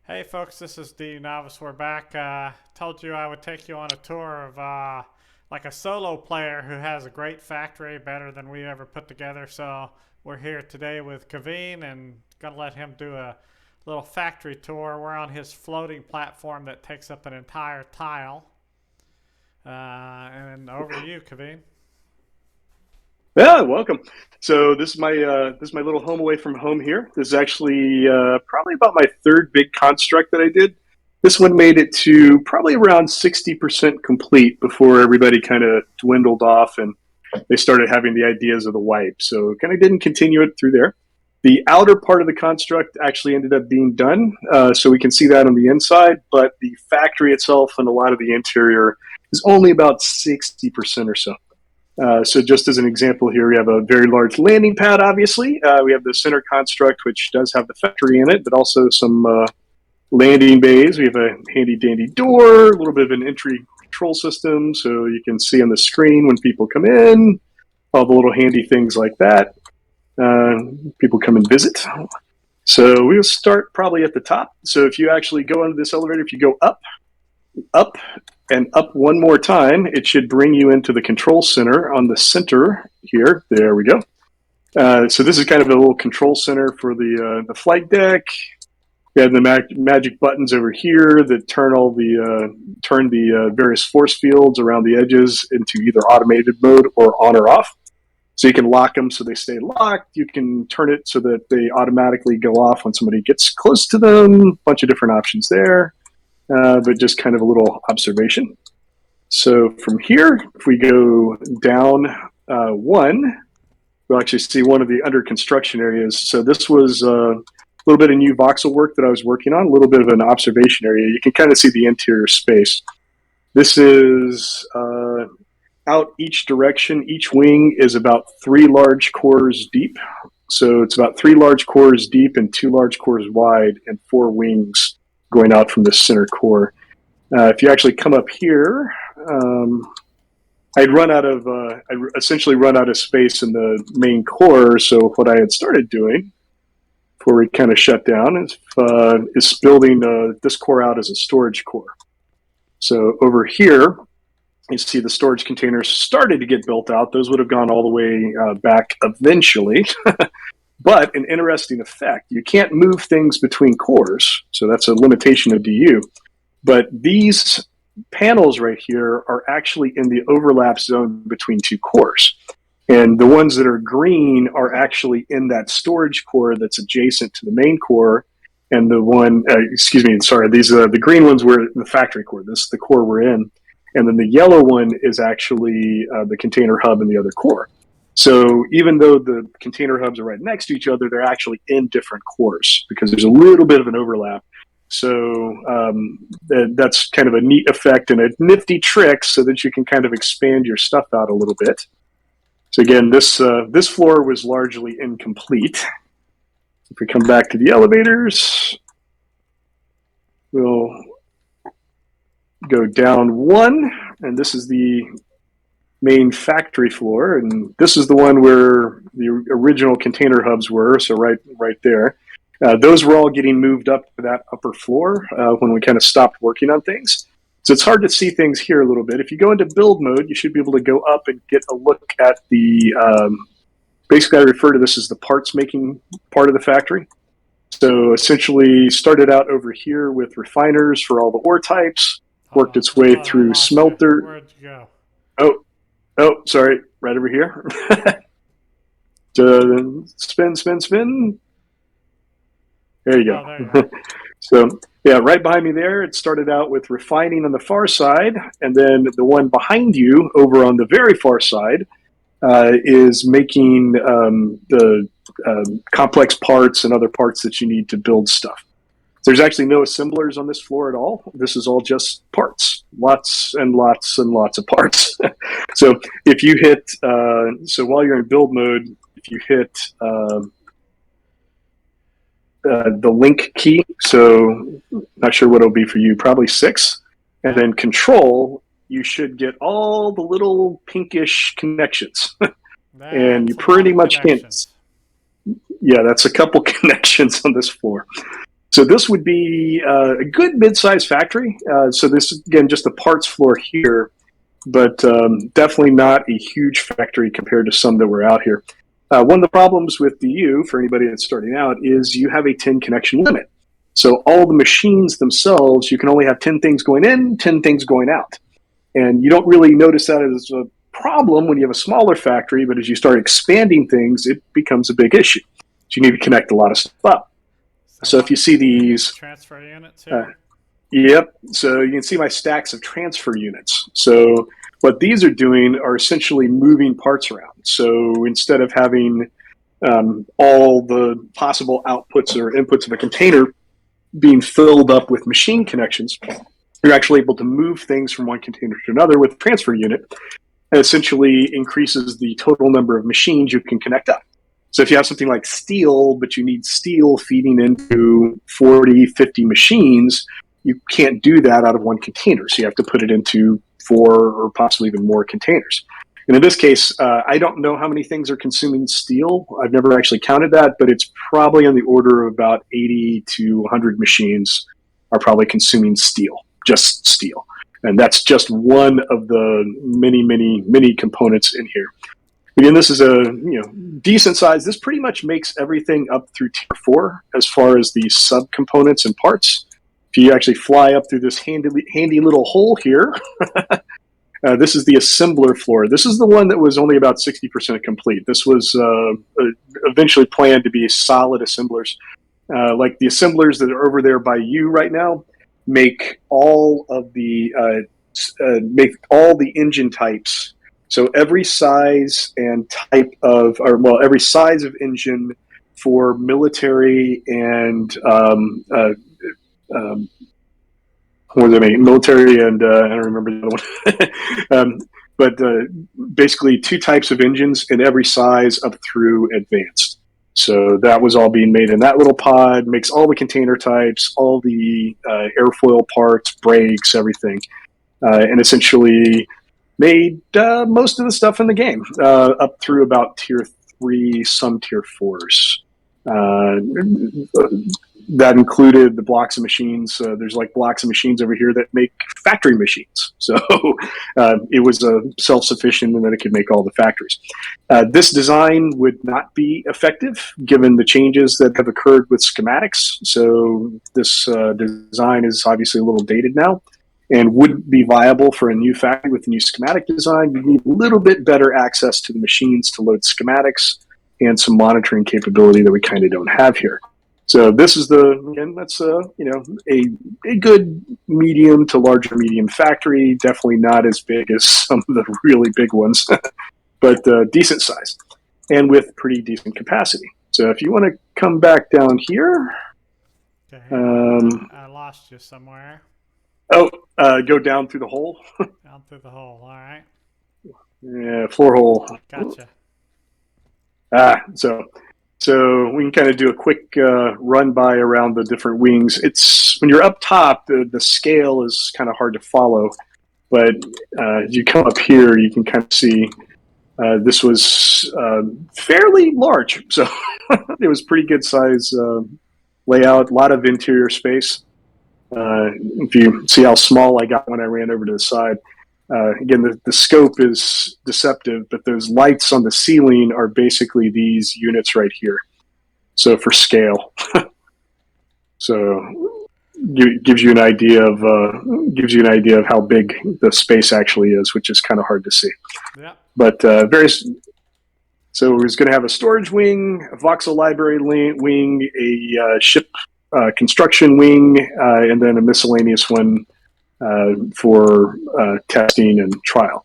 Hey folks, this is D Novice. We're back. Told you I would take you on a tour of like a solo player who has a great factory, better than we ever put together. So we're here today with Kaveen and gonna let him do a little factory tour. We're on his floating platform that takes up an entire tile. And over to you, Kaveen. Yeah, welcome. So this is my little home away from home here. This is actually probably about my third big construct that I did. This one made it to probably around 60% complete before everybody kind of dwindled off and they started having the ideas of the wipe. So kind of didn't continue it through there. The outer part of the construct actually ended up being done, so we can see that on the inside. But the factory itself and a lot of the interior is only about 60% or so. So just as an example here, we have a very large landing pad, obviously. We have the center construct, which does have the factory in it, but also some landing bays. We have a handy dandy door, a little bit of an entry control system, so you can see on the screen when people come in, all the little handy things like that. Uh, People come and visit. So we'll start probably at the top. So if you actually go under this elevator, if you go up, and up one more time, it should bring you into the control center on the center here. There we go. So this is kind of a little control center for the flight deck. We have the magic buttons over here that turn the various force fields around the edges into either automated mode or on or off. So you can lock them so they stay locked. You can turn it so that they automatically go off when somebody gets close to them. A bunch of different options there, but just kind of a little observation. So from here, if we go down one, we'll actually see one of the under construction areas. So this was a little bit of new voxel work that I was working on, a little bit of an observation area. You can kind of see the interior space. This is out each direction. Each wing is about 3 large cores deep. So it's about 3 large cores deep and 2 large cores wide and 4 wings going out from the center core. If you actually come up here, I essentially run out of space in the main core. So what I had started doing before we kind of shut down is building this core out as a storage core. So over here, you see the storage containers started to get built out. Those would have gone all the way back eventually. But an interesting effect, you can't move things between cores. So that's a limitation of DU. But these panels right here are actually in the overlap zone between two cores. And the ones that are green are actually in that storage core that's adjacent to the main core. And the green ones were the factory core. This is the core we're in. And then the yellow one is actually the container hub in the other core. So even though the container hubs are right next to each other, they're actually in different cores because there's a little bit of an overlap. So that's kind of a neat effect and a nifty trick so that you can kind of expand your stuff out a little bit. So again, this floor was largely incomplete. If we come back to the elevators, we'll go down one, and this is the main factory floor, and this is the one where the original container hubs were. So right there. Those were all getting moved up to that upper floor when we kind of stopped working on things. So it's hard to see things here a little bit. If you go into build mode, you should be able to go up and get a look at basically I refer to this as the parts making part of the factory. So essentially started out over here with refiners for all the ore types, worked its Hold way on, I through lost you. smelter. Where'd you go? Oh, sorry, right over here. Spin. There you Oh, there you go. are. So yeah, right behind me there, it started out with refining on the far side, and then the one behind you over on the very far side is making the complex parts and other parts that you need to build stuff. There's actually no assemblers on this floor at all. This is all just parts, lots and lots and lots of parts. So if you hit, so while you're in build mode, if you hit the link key, so not sure what it'll be for you, probably 6, and then control, you should get all the little pinkish connections. And you That's a lot pretty of much can't, connections. yeah, that's a couple connections on this floor. So this would be a good mid-sized factory. So this is, again, just the parts floor here, but definitely not a huge factory compared to some that were out here. One of the problems with the U, for anybody that's starting out, is you have a 10 connection limit. So all the machines themselves, you can only have 10 things going in, 10 things going out. And you don't really notice that as a problem when you have a smaller factory, but as you start expanding things, it becomes a big issue. So you need to connect a lot of stuff up. So if you see these transfer units here. Yep. So you can see my stacks of transfer units. So what these are doing are essentially moving parts around. So instead of having all the possible outputs or inputs of a container being filled up with machine connections, you're actually able to move things from one container to another with a transfer unit. And essentially increases the total number of machines you can connect up. So if you have something like steel, but you need steel feeding into 40, 50 machines, you can't do that out of one container. So you have to put it into 4 or possibly even more containers. And in this case, I don't know how many things are consuming steel. I've never actually counted that, but it's probably on the order of about 80 to 100 machines are probably consuming steel, just steel. And that's just one of the many components in here. Again, this is a decent size. This pretty much makes everything up through tier 4 as far as the subcomponents and parts. If you actually fly up through this handy little hole here, this is the assembler floor. This is the one that was only about 60% complete. This was eventually planned to be solid assemblers. Like the assemblers that are over there by you right now make all of the engine types. So every size and type of, every size of engine for military and what does it mean? Military and I don't remember the other one. But basically 2 types of engines in every size up through advanced. So that was all being made in that little pod, makes all the container types, all the airfoil parts, brakes, everything. And essentially made most of the stuff in the game up through about tier 3, some tier 4s. That included the blocks of machines. There's like blocks of machines over here that make factory machines. So it was self-sufficient and that it could make all the factories. This design would not be effective given the changes that have occurred with schematics. So this design is obviously a little dated now and wouldn't be viable for a new factory with a new schematic design. You need a little bit better access to the machines to load schematics and some monitoring capability that we kind of don't have here. So this is that's a good medium to larger medium factory. Definitely not as big as some of the really big ones, but decent size and with pretty decent capacity. So if you want to come back down here, okay, I lost you somewhere. Oh, go down through the hole. Down through the hole. All right. Yeah, floor hole. Gotcha. So we can kind of do a quick run by around the different wings. It's when you're up top, the scale is kind of hard to follow, but as you come up here, you can kind of see this was fairly large. So it was pretty good size layout, a lot of interior space. If you see how small I got when I ran over to the side. Again, the scope is deceptive, but those lights on the ceiling are basically these units right here. So for scale, so gives you an idea of how big the space actually is, which is kind of hard to see. Yeah. But so we're going to have a storage wing, a voxel library wing, a ship construction wing, and then a miscellaneous one for testing and trial.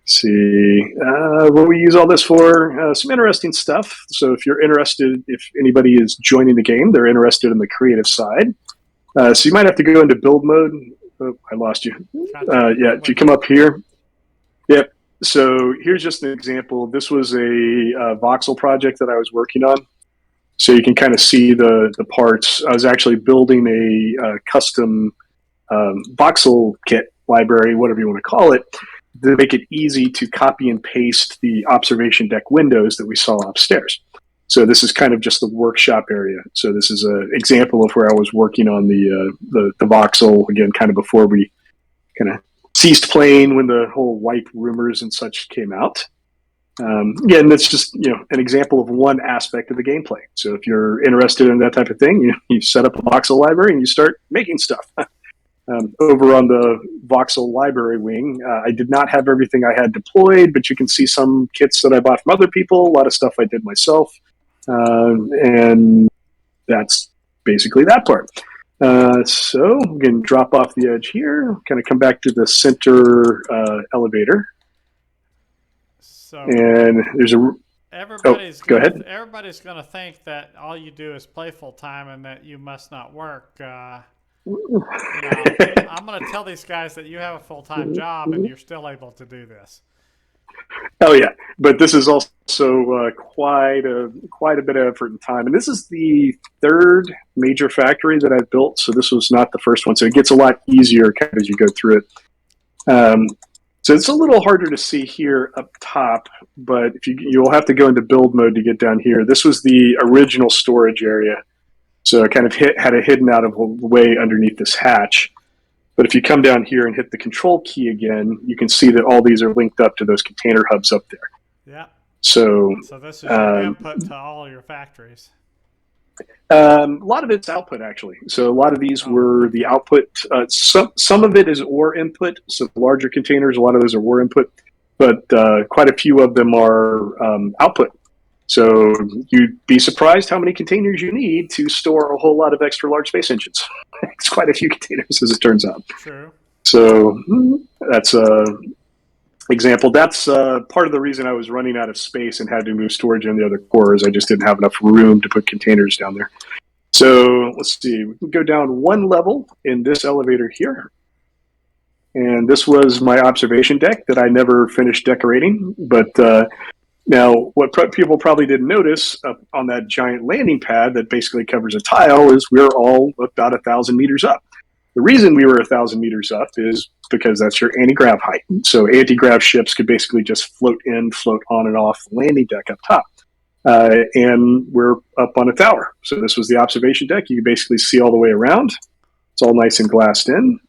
Let's see what we use all this for. Some interesting stuff. So if you're interested, if anybody is joining the game, they're interested in the creative side. So you might have to go into build mode. Oh, I lost you. Yeah, if you come up here. Yep. So here's just an example. This was a voxel project that I was working on. So you can kind of see the parts. I was actually building a custom voxel kit library, whatever you want to call it, to make it easy to copy and paste the observation deck windows that we saw upstairs. So this is kind of just the workshop area. So this is an example of where I was working on the voxel, again, kind of before we kind of ceased playing when the whole wipe rumors and such came out. Again, that's just an example of one aspect of the gameplay. So if you're interested in that type of thing, you set up a voxel library and you start making stuff. Over on the voxel library wing, I did not have everything I had deployed, but you can see some kits that I bought from other people, a lot of stuff I did myself, and that's basically that part. So I'm going to drop off the edge here, kind of come back to the center elevator. So and there's a everybody's gonna think that all you do is play full time and that you must not work. I'm gonna tell these guys that you have a full time job and you're still able to do this. Oh yeah, but this is also quite a bit of effort and time, and this is the third major factory that I've built. So this was not the first one, so it gets a lot easier kind of as you go through it. So it's a little harder to see here up top, but if you'll have to go into build mode to get down here. This was the original storage area, so it kind of had it hidden out of the way underneath this hatch. But if you come down here and hit the control key again, you can see that all these are linked up to those container hubs up there. Yeah. So this is your input to all your factories. A lot of it's output, actually. So a lot of these were the output. Some of it is ore input. So the larger containers, a lot of those are ore input, but quite a few of them are output. So you'd be surprised how many containers you need to store a whole lot of extra large space engines. It's quite a few containers, as it turns out. True. So that's example. That's part of the reason I was running out of space and had to move storage in the other cores. I just didn't have enough room to put containers down there. So let's see. We can go down one level in this elevator here. And this was my observation deck that I never finished decorating. But now, what people probably didn't notice on that giant landing pad that basically covers a tile is we're all about 1,000 meters up. The reason we were 1,000 meters up is because that's your anti-grav height. So anti-grav ships could basically just float in, float on and off the landing deck up top. And we're up on a tower. So this was the observation deck. You can basically see all the way around. It's all nice and glassed in.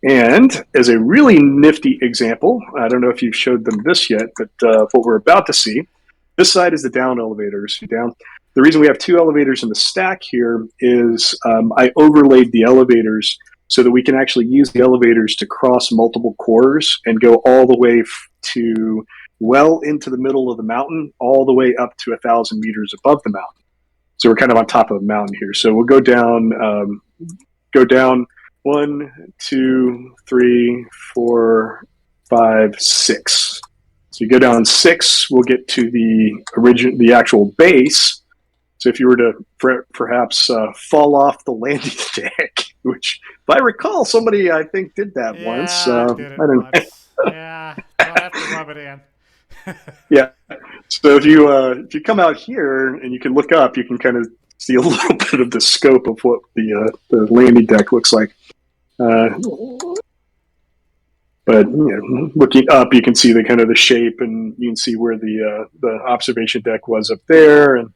And as a really nifty example, I don't know if you've showed them this yet, but what we're about to see, this side is the down elevators. The reason we have two elevators in the stack here is I overlaid the elevators so that we can actually use the elevators to cross multiple cores and go all the way to well into the middle of the mountain, all the way up to 1,000 meters above the mountain. So we're kind of on top of the mountain here. So we'll go down 1, 2, 3, 4, 5, 6. So you go down 6, we'll get to the actual base. So if you were to perhaps fall off the landing deck, which, if I recall, somebody I think did that once. I don't know. Yeah, don't have to rub it in. Yeah. So if you come out here and you can look up, you can kind of see a little bit of the scope of what the landing deck looks like. But looking up, you can see the kind of the shape, and you can see where the observation deck was up there. And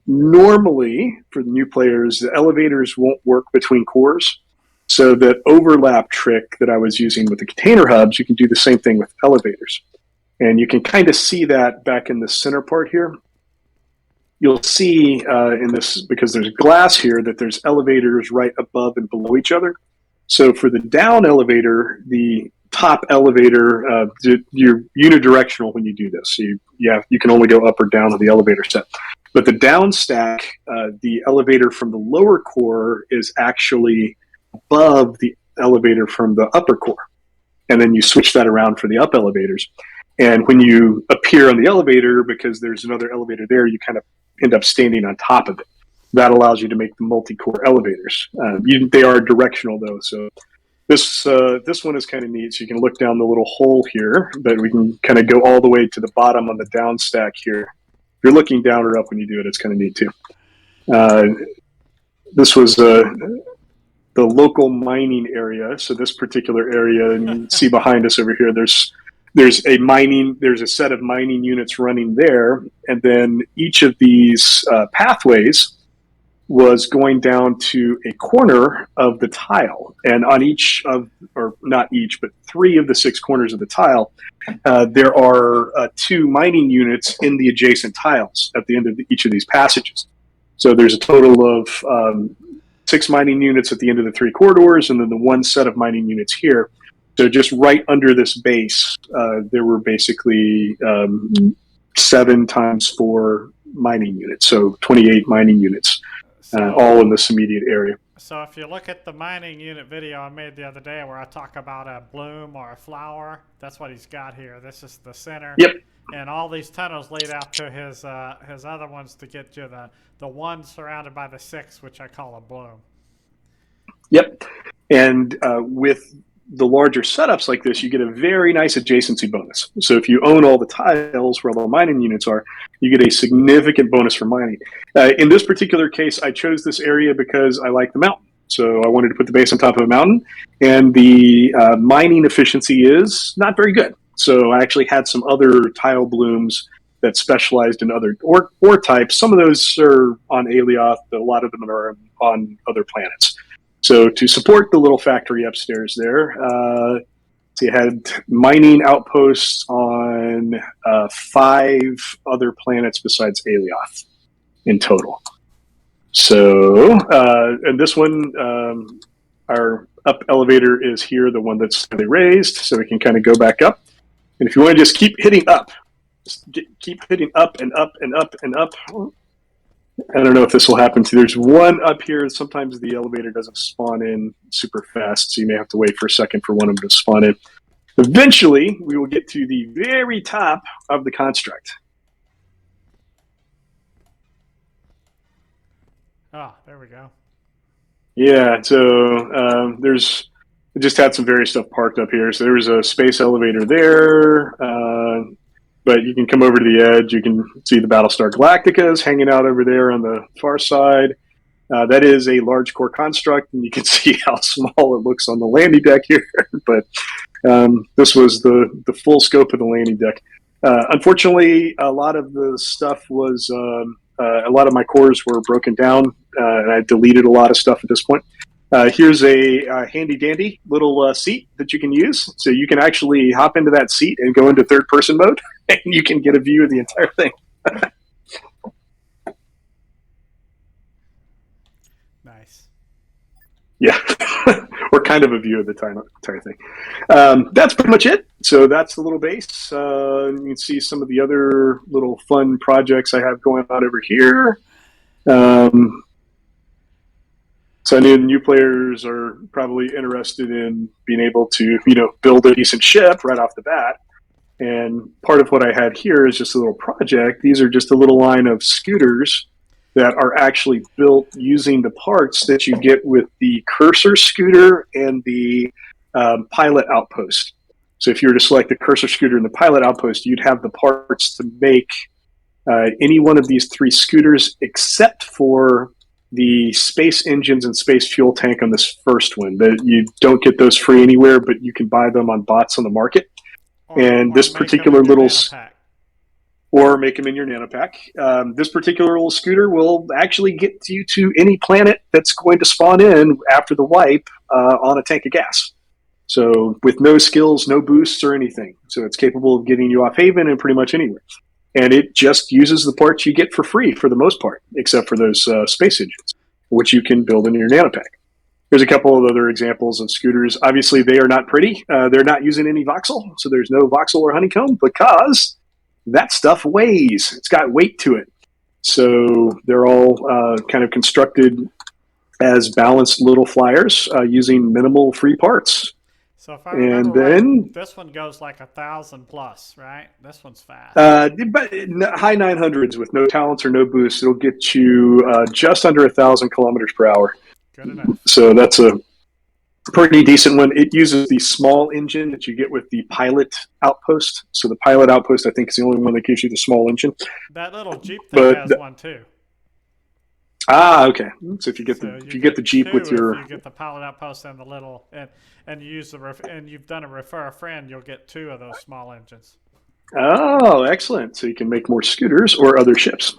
normally, for the new players, the elevators won't work between cores. So that overlap trick that I was using with the container hubs, you can do the same thing with elevators. And you can kind of see that back in the center part here. You'll see in this, because there's glass here, that there's elevators right above and below each other. So for the down elevator, the top elevator, you're unidirectional when you do this. So you can only go up or down on the elevator set. But the down stack, the elevator from the lower core is actually above the elevator from the upper core. And then you switch that around for the up elevators. And when you appear on the elevator, because there's another elevator there, you kind of end up standing on top of it. That allows you to make the multi-core elevators. They are directional, though. So this one is kind of neat. So you can look down the little hole here, but we can kind of go all the way to the bottom on the down stack here. If you're looking down or up when you do it, it's kind of neat, too. This was the local mining area. So this particular area, and you can see behind us over here, there's there's a set of mining units running there, and then each of these pathways was going down to a corner of the tile, and on each of, or not each, but 3 of the 6 corners of the tile, there are 2 mining units in the adjacent tiles at the end of each of these passages. So there's a total of 6 mining units at the end of the 3 corridors, and then the 1 set of mining units here. So just right under this base, there were basically 7 times 4 mining units, so 28 mining units, all in this immediate area. So if you look at the mining unit video I made the other day where I talk about a bloom or a flower, that's what he's got here. This is the center. Yep. And all these tunnels lead out to his other ones to get you the 1 surrounded by the 6, which I call a bloom. Yep. And with the larger setups like this, you get a very nice adjacency bonus. So if you own all the tiles where all the mining units are, you get a significant bonus for mining. In this particular case, I chose this area because I like the mountain. So I wanted to put the base on top of a mountain, and the mining efficiency is not very good. So I actually had some other tile blooms that specialized in other ore types. Some of those are on Alioth, but a lot of them are on other planets. So to support the little factory upstairs there, so you had mining outposts on 5 other planets besides Alioth in total. So, and this one, our up elevator is here, the one that's slightly raised, so we can kind of go back up. And if you want to just keep hitting up, keep hitting up and up and up and up. I don't know if this will happen to you. There's one up here. Sometimes the elevator doesn't spawn in super fast, so you may have to wait for a second for one of them to spawn in. Eventually, we will get to the very top of the construct. Oh, there we go. Yeah, so I just had some various stuff parked up here. So there was a space elevator there. But you can come over to the edge. You can see the Battlestar Galactica is hanging out over there on the far side. That is a large core construct, and you can see how small it looks on the landing deck here. But this was the full scope of the landing deck. Unfortunately, a lot of the stuff was, a lot of my cores were broken down, and I deleted a lot of stuff at this point. Here's a handy dandy little seat that you can use. So you can actually hop into that seat and go into 3rd-person mode, and you can get a view of the entire thing. Nice. Yeah, or kind of a view of the entire thing. That's pretty much it. So that's the little base. You can see some of the other little fun projects I have going on over here. So I know new players are probably interested in being able to, build a decent ship right off the bat. And part of what I had here is just a little project. These are just a little line of scooters that are actually built using the parts that you get with the cursor scooter and the pilot outpost. So if you were to select the cursor scooter and the pilot outpost, you'd have the parts to make any one of these 3 scooters except for the space engines and space fuel tank on this first one. You don't get those free anywhere, but you can buy them on bots on the market. And this particular little, or make them in your nanopack. This particular little scooter will actually get you to any planet that's going to spawn in after the wipe on a tank of gas. So with no skills, no boosts or anything. So it's capable of getting you off Haven and pretty much anywhere. And it just uses the parts you get for free for the most part, except for those space engines, which you can build in your nanopack. There's a couple of other examples of scooters. Obviously, they are not pretty. They're not using any voxel, so there's no voxel or honeycomb because that stuff weighs. It's got weight to it. So they're all kind of constructed as balanced little flyers using minimal free parts. So if I remember right, this one goes like 1,000 plus, right? This one's fast. But high 900s with no talents or no boosts, it'll get you just under 1,000 kilometers per hour. Good enough. So that's a pretty decent one. It uses the small engine that you get with the pilot outpost. So the pilot outpost, I think, is the only one that gives you the small engine. That little Jeep thing has one too. Okay. So if you get So if you you get the get Jeep with two if your you get the pilot outpost and the little and you use the and you've done a refer a friend, you'll get two of those small engines. Oh, excellent. So you can make more scooters or other ships.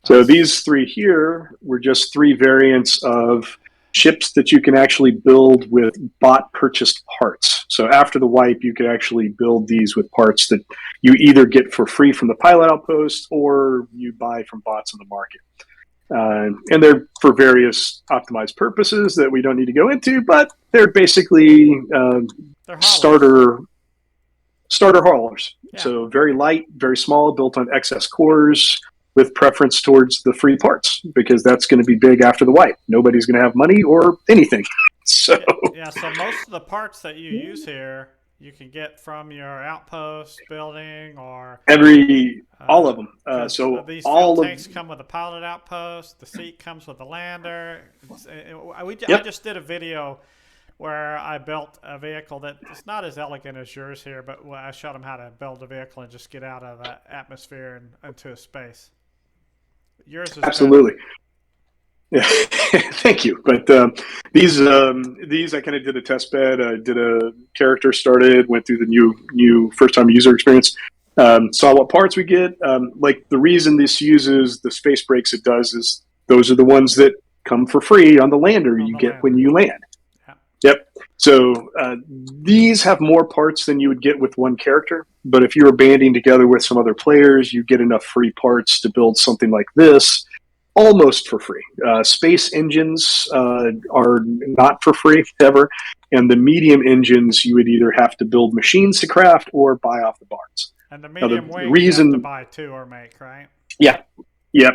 So Us. these three here were just three variants of ships that you can actually build with bot purchased parts. So after the wipe, you could actually build these with parts that you either get for free from the pilot outpost or you buy from bots on the market. And they're for various optimized purposes that we don't need to go into, but they're basically They're haulers. starter haulers. Yeah. So very light, very small, built on XS cores with preference towards the free parts because that's going to be big after the wipe. Nobody's going to have money or anything. So Yeah. Yeah. So most of the parts that you use here, you can get from your outpost building or all of them. because So these fuel all of tanks come with a pilot outpost. The seat comes with a lander. I yep, just did a video where I built a vehicle that is not as elegant as yours here, but I showed them how to build a vehicle and just get out of the atmosphere and into space. Yours is better. absolutely. Yeah, thank you. But these I kind of did a test bed. I did a character, started, went through the new first time user experience, saw what parts we get. Like the reason this uses the space brakes it does is those are the ones that come for free on the lander On you the get when lander. you land. Yeah. Yep. So these have more parts than you would get with one character. But if you were banding together with some other players, you get enough free parts to build something like this almost for free. Space engines are not for free ever, and the medium engines you would either have to build machines to craft or buy off the barns. And the Now medium the wing you have to reason, buy too or make, right? yeah, yep.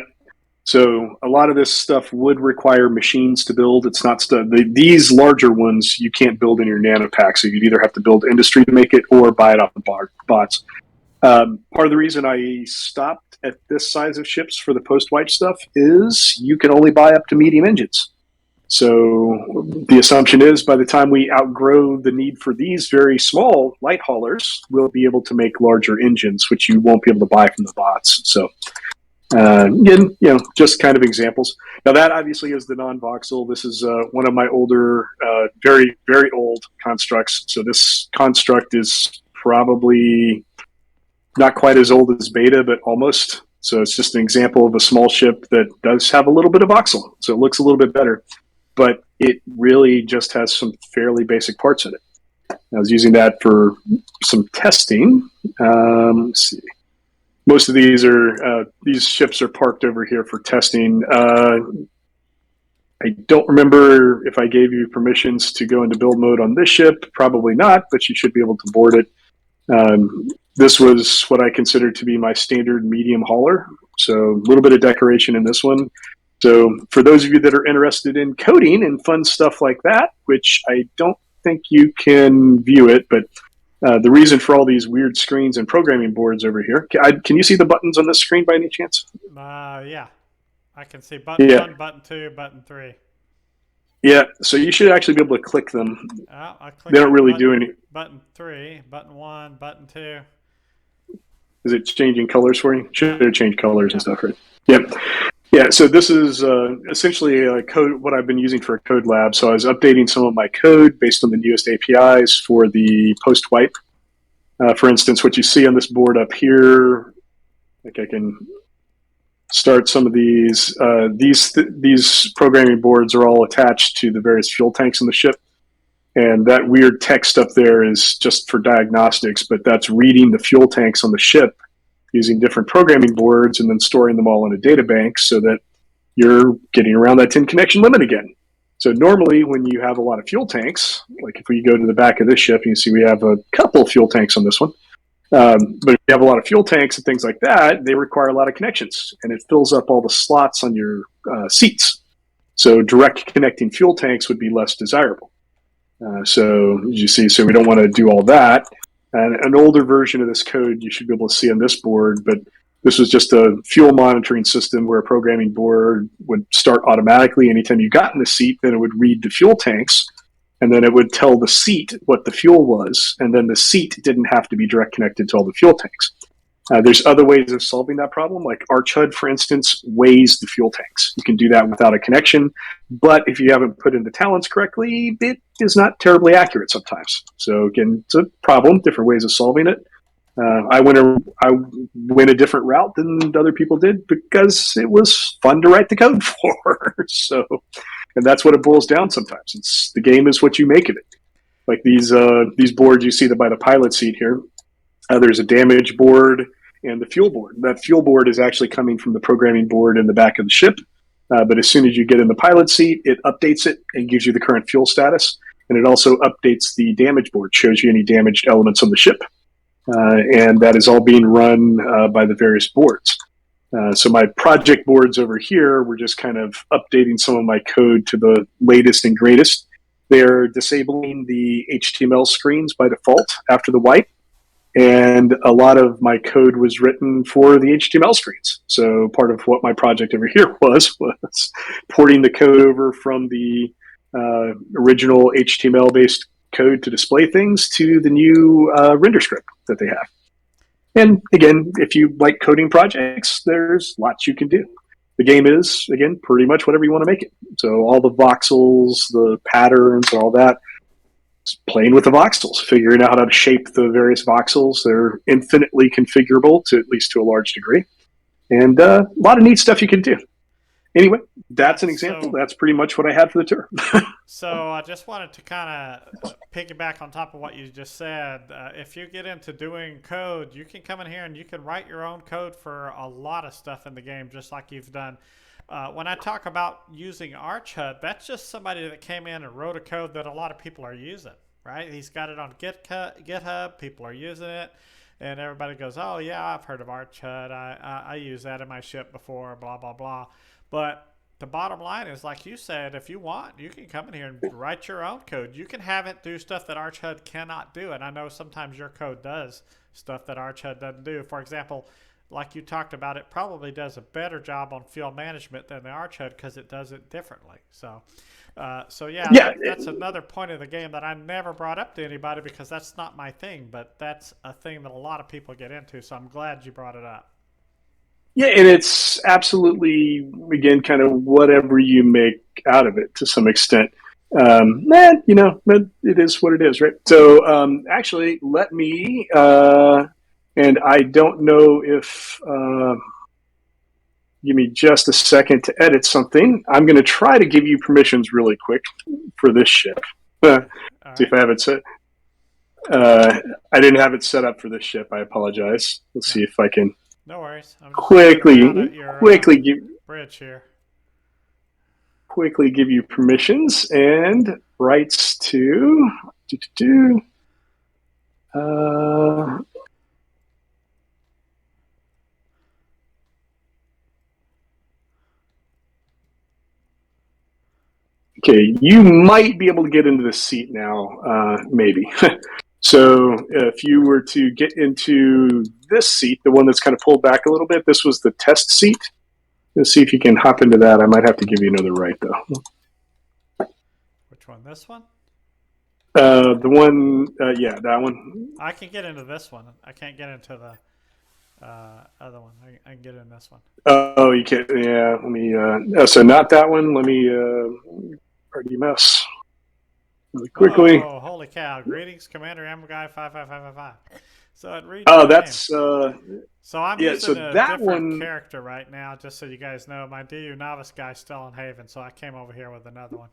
So a lot of this stuff would require machines to build. It's not these larger ones you can't build in your nanopack, so you'd either have to build industry to make it or buy it off the bots. Part of the reason I stopped at this size of ships for the post-wipe stuff is you can only buy up to medium engines. So the assumption is by the time we outgrow the need for these very small light haulers, we'll be able to make larger engines, which you won't be able to buy from the bots. So again, just kind of examples. Now that obviously is the non-voxel. This is one of my older, very, very old constructs. So this construct is probably not quite as old as Beta, but almost. So it's just an example of a small ship that does have a little bit of voxel. So it looks a little bit better, but it really just has some fairly basic parts in it. I was using that for some testing. Let's see. Most of these ships are parked over here for testing. I don't remember if I gave you permissions to go into build mode on this ship. Probably not, but you should be able to board it. This was what I consider to be my standard medium hauler. So a little bit of decoration in this one. So for those of you that are interested in coding and fun stuff like that, which I don't think you can view it, but the reason for all these weird screens and programming boards over here. Can you see the buttons on this screen by any chance? Yeah. I can see button Yeah. 1, button 2, button 3. Yeah, so you should actually be able to click them. I click They don't really button, do any. Button 3, button 1, button 2. Is it changing colors for you? Should have changed colors and stuff, right? Yep. Yeah, so this is essentially a code, what I've been using for a code lab. So I was updating some of my code based on the newest APIs for the post-wipe. For instance, what you see on this board up here, I think I can start some of these. These programming boards are all attached to the various fuel tanks in the ship. And that weird text up there is just for diagnostics, but that's reading the fuel tanks on the ship using different programming boards and then storing them all in a data bank so that you're getting around that 10 connection limit again. So normally when you have a lot of fuel tanks, like if we go to the back of this ship, you see we have a couple of fuel tanks on this one. But if you have a lot of fuel tanks and things like that, they require a lot of connections and it fills up all the slots on your seats. So direct connecting fuel tanks would be less desirable. So as you see, so we don't want to do all that. And an older version of this code you should be able to see on this board, but this was just a fuel monitoring system where a programming board would start automatically anytime you got in the seat, then it would read the fuel tanks, and then it would tell the seat what the fuel was, and then the seat didn't have to be direct connected to all the fuel tanks. There's other ways of solving that problem, like ArchHUD, for instance, weighs the fuel tanks. You can do that without a connection, but if you haven't put in the talents correctly, it is not terribly accurate sometimes. So again, it's a problem, different ways of solving it. I went a different route than other people did because it was fun to write the code for. So, and that's what it boils down sometimes. It's the game is what you make of it. Like these boards you see that by the pilot seat here. There's a damage board and the fuel board. That fuel board is actually coming from the programming board in the back of the ship. But as soon as you get in the pilot seat, it updates it and gives you the current fuel status. And it also updates the damage board, shows you any damaged elements on the ship. And that is all being run by the various boards. So my project boards over here, we're just kind of updating some of my code to the latest and greatest. They're disabling the HTML screens by default after the wipe. And a lot of my code was written for the HTML screens. So part of what my project over here was porting the code over from the original HTML-based code to display things to the new render script that they have. And again, if you like coding projects, there's lots you can do. The game is, again, pretty much whatever you want to make it. So all the voxels, the patterns, all that, playing with the voxels, figuring out how to shape the various voxels. They're infinitely configurable to at least to a large degree. And a lot of neat stuff you can do. Anyway, that's an example. That's pretty much what I had for the tour. So I just wanted to kind of piggyback on top of what you just said. If you get into doing code, you can come in here and you can write your own code for a lot of stuff in the game, just like you've done. When I talk about using ArchHUD, that's just somebody that came in and wrote a code that a lot of people are using, right? He's got it on GitHub. People are using it. And everybody goes, oh, yeah, I've heard of ArchHUD. I use that in my ship before, blah, blah, blah. But the bottom line is, like you said, if you want, you can come in here and write your own code. You can have it do stuff that ArchHUD cannot do. And I know sometimes your code does stuff that ArchHUD doesn't do. For example, like you talked about, it probably does a better job on field management than the ArchHUD because it does it differently. So that's another point of the game that I never brought up to anybody because that's not my thing, but that's a thing that a lot of people get into. So I'm glad you brought it up. Yeah, and it's absolutely, again, kind of whatever you make out of it to some extent. It is what it is, right? So actually, let me, and I don't know if, give me just a second to edit something. I'm going to try to give you permissions really quick for this ship. See if I have it set. I didn't have it set up for this ship. I apologize. Let's see if I can. No worries. I'm just quickly give bridge here. Quickly give you permissions and rights to okay, you might be able to get into the seat now, maybe. So if you were to get into this seat, the one that's kind of pulled back a little bit, this was the test seat. Let's see if you can hop into that. I might have to give you another right, though. Which one? This one? The one, that one. I can get into this one. I can't get into the other one. I can get in this one. Oh, you can't. Yeah, let me. So not that one. Let me. RDMS. Really quickly. Oh, holy cow! Greetings, Commander Amguy 55555. So it reads. Oh, that's. So I'm using a that different character right now, just so you guys know. My DU novice guy's still in Haven, so I came over here with another one.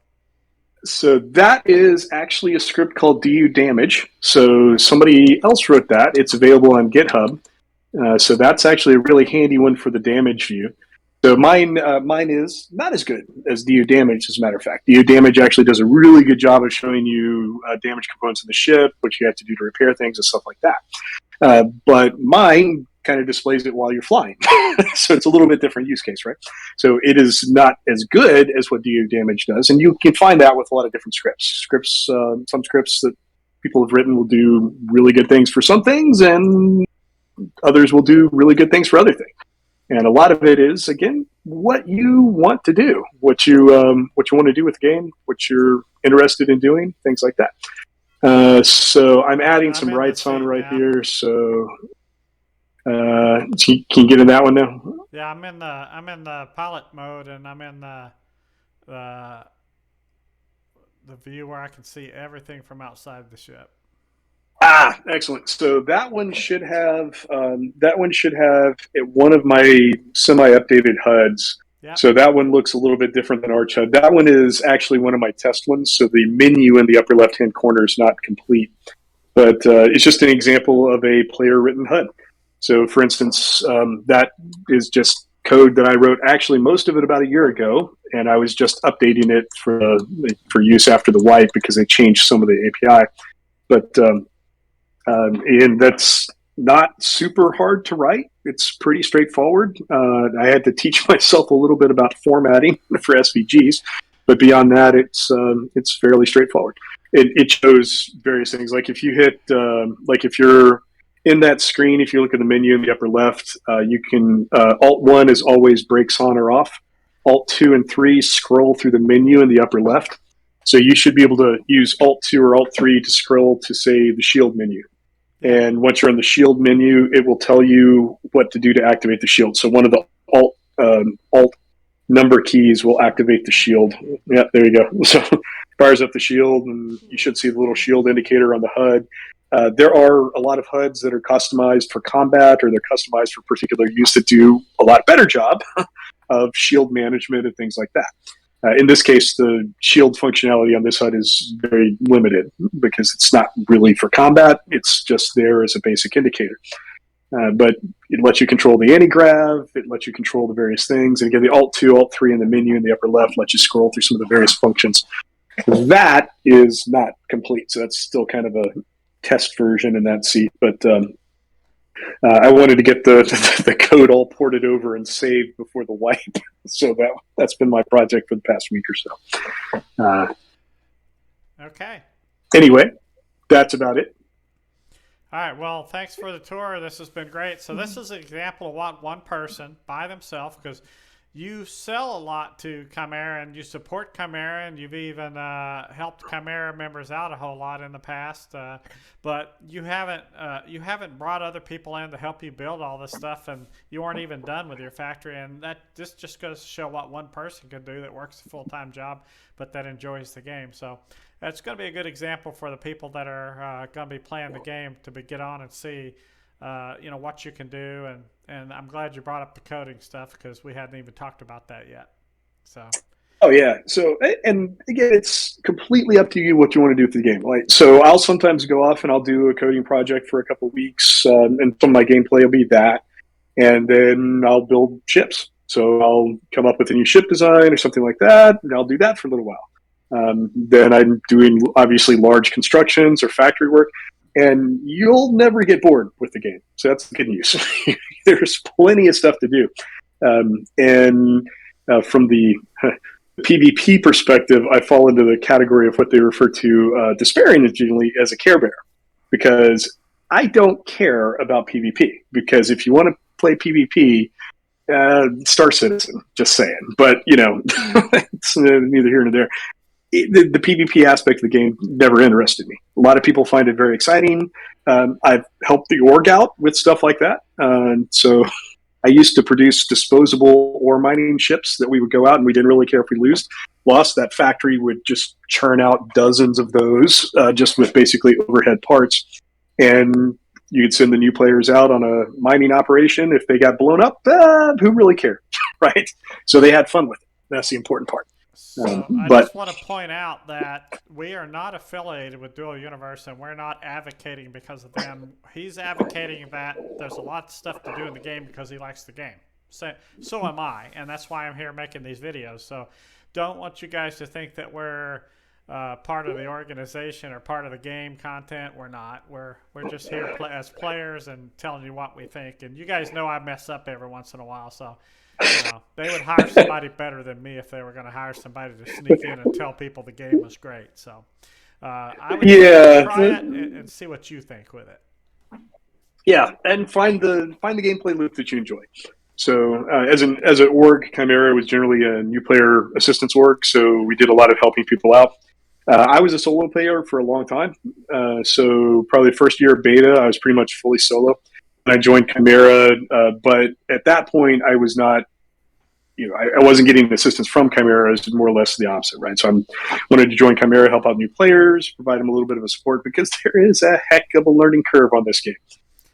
So that is actually a script called DU Damage. So somebody else wrote that. It's available on GitHub. So that's actually a really handy one for the damage view. So mine is not as good as DU Damage, as a matter of fact. DU Damage actually does a really good job of showing you damage components of the ship, what you have to do to repair things and stuff like that. But mine kind of displays it while you're flying. So it's a little bit different use case, right? So it is not as good as what DU Damage does. And you can find that with a lot of different scripts. Some scripts that people have written will do really good things for some things, and others will do really good things for other things. And a lot of it is, again, what you want to do, what you want to do with the game, what you're interested in doing, things like that. So I'm adding some rights on right here. So Can you get in that one now? Yeah, I'm in the pilot mode, and I'm in the the view where I can see everything from outside the ship. Ah, excellent. So that one should have one of my semi-updated HUDs. Yep. So that one looks a little bit different than Arch HUD. That one is actually one of my test ones. So the menu in the upper left-hand corner is not complete, but it's just an example of a player-written HUD. So, for instance, that is just code that I wrote actually most of it about a year ago, and I was just updating it for use after the wipe because they changed some of the API. But and that's not super hard to write. It's pretty straightforward. I had to teach myself a little bit about formatting for SVGs, but beyond that, it's fairly straightforward. It shows various things. Like if you hit, like if you're in that screen, if you look at the menu in the upper left, you can Alt 1 is always breaks on or off. Alt 2 and 3 scroll through the menu in the upper left. So you should be able to use Alt 2 or Alt 3 to scroll to, say, the shield menu. And once you're in the shield menu, it will tell you what to do to activate the shield. So one of the Alt number keys will activate the shield. Yeah, there you go. So fires up the shield, and you should see the little shield indicator on the HUD. There are a lot of HUDs that are customized for combat, or they're customized for particular use that do a lot better job of shield management and things like that. In this case, the shield functionality on this HUD is very limited because it's not really for combat. It's just there as a basic indicator. But it lets you control the anti-grav. It lets you control the various things. And again, the Alt 2, Alt 3 in the menu in the upper left lets you scroll through some of the various functions. That is not complete. So that's still kind of a test version in that seat. But I wanted to get the code all ported over and saved before the wipe. So that's been my project for the past week or so. Okay. Anyway, that's about it. All right. Well, thanks for the tour. This has been great. So this is an example of what one person by themselves, because you sell a lot to Chimera and you support Chimera, and you've even helped Chimera members out a whole lot in the past. But you haven't brought other people in to help you build all this stuff, and you aren't even done with your factory. And this just goes to show what one person can do that works a full-time job, but that enjoys the game. So it's going to be a good example for the people that are going to be playing the game to get on and see what you can do, and I'm glad you brought up the coding stuff because we hadn't even talked about that yet. So. Oh yeah. So, and again, it's completely up to you what you want to do with the game. Like, so I'll sometimes go off and I'll do a coding project for a couple of weeks, and some of my gameplay will be that, and then I'll build ships. So I'll come up with a new ship design or something like that, and I'll do that for a little while. Then I'm doing obviously large constructions or factory work. And you'll never get bored with the game. So that's the good news. There's plenty of stuff to do. And from the PvP perspective, I fall into the category of what they refer to disparagingly as a Care Bear. Because I don't care about PvP. Because if you want to play PvP, Star Citizen, just saying. But, it's neither here nor there. The PvP aspect of the game never interested me. A lot of people find it very exciting. I've helped the org out with stuff like that. So I used to produce disposable ore mining ships that we would go out and we didn't really care if we lost. That factory would just churn out dozens of those just with basically overhead parts. And you'd send the new players out on a mining operation. If they got blown up, who really cared, right? So they had fun with it. That's the important part. So I just want to point out that we are not affiliated with Dual Universe, and we're not advocating because of them. He's advocating that there's a lot of stuff to do in the game because he likes the game. So am I, and that's why I'm here making these videos. So don't want you guys to think that we're part of the organization or part of the game content. We're not. We're just here as players and telling you what we think. And you guys know I mess up every once in a while, so they would hire somebody better than me if they were going to hire somebody to sneak in and tell people the game was great. So I would try it and see what you think with it. Yeah, and find the gameplay loop that you enjoy. So as an org, Chimera was generally a new player assistance org, so we did a lot of helping people out. I was a solo player for a long time, so probably the first year of beta, I was pretty much fully solo. I joined Chimera. But at that point, I was not, I wasn't getting assistance from Chimera. It was more or less the opposite, right? So I wanted to join Chimera, help out new players, provide them a little bit of a support because there is a heck of a learning curve on this game.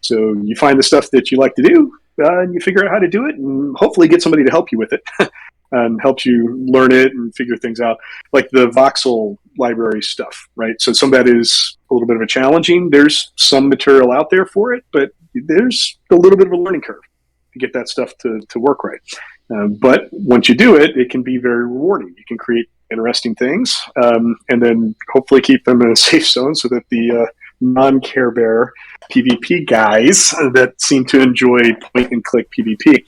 So you find the stuff that you like to do, and you figure out how to do it, and hopefully get somebody to help you with it, and helps you learn it and figure things out. Like the voxel library stuff, right? So some of that is a little bit of a challenging. There's some material out there for it, but there's a little bit of a learning curve to get that stuff to work right. But once you do it, it can be very rewarding. You can create interesting things, and then hopefully keep them in a safe zone so that the non-Care Bear PvP guys that seem to enjoy point-and-click PvP.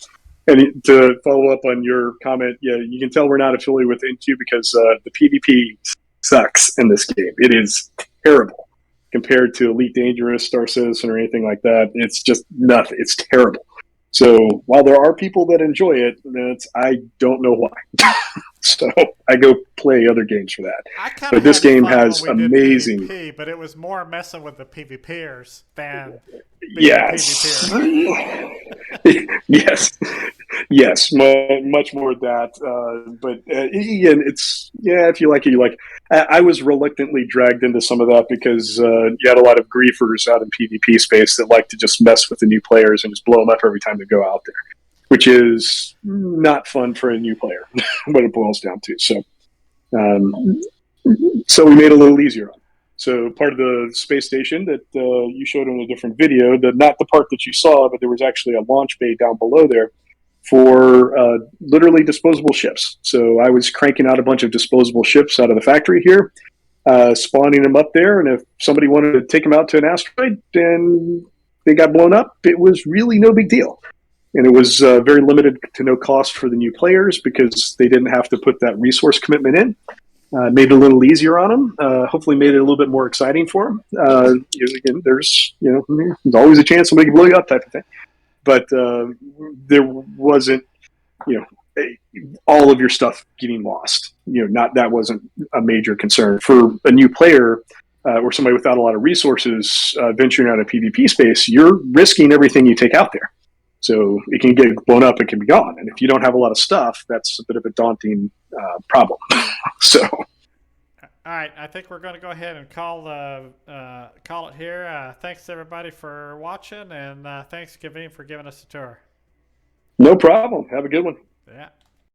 And to follow up on your comment, yeah, you can tell we're not affiliated with N2 because the PvP sucks in this game. It is terrible compared to Elite Dangerous, Star Citizen, or anything like that. It's just nothing. It's terrible. So while there are people that enjoy it, I don't know why. So I go play other games for that. But this game has amazing. PvP, but it was more messing with the PvPers than yes, yes, much more of that. But Ian, if you like it, you like it. I was reluctantly dragged into some of that because you had a lot of griefers out in PvP space that like to just mess with the new players and just blow them up every time they go out there, which is not fun for a new player, what it boils down to. So we made it a little easier on. So part of the space station that you showed in a different video, not the part that you saw, but there was actually a launch bay down below there for literally disposable ships. So I was cranking out a bunch of disposable ships out of the factory here, spawning them up there, and if somebody wanted to take them out to an asteroid and they got blown up, it was really no big deal. And it was very limited to no cost for the new players because they didn't have to put that resource commitment in. Made it a little easier on them. Hopefully, made it a little bit more exciting for them. Again, there's always a chance somebody can blow you up, type of thing. But there wasn't all of your stuff getting lost. That wasn't a major concern for a new player or somebody without a lot of resources venturing out of PvP space. You're risking everything you take out there. So it can get blown up, it can be gone. And if you don't have a lot of stuff, that's a bit of a daunting problem. So, all right, I think we're going to go ahead and call it here. Thanks everybody for watching, and thanks Kaveen for giving us a tour. No problem. Have a good one. Yeah.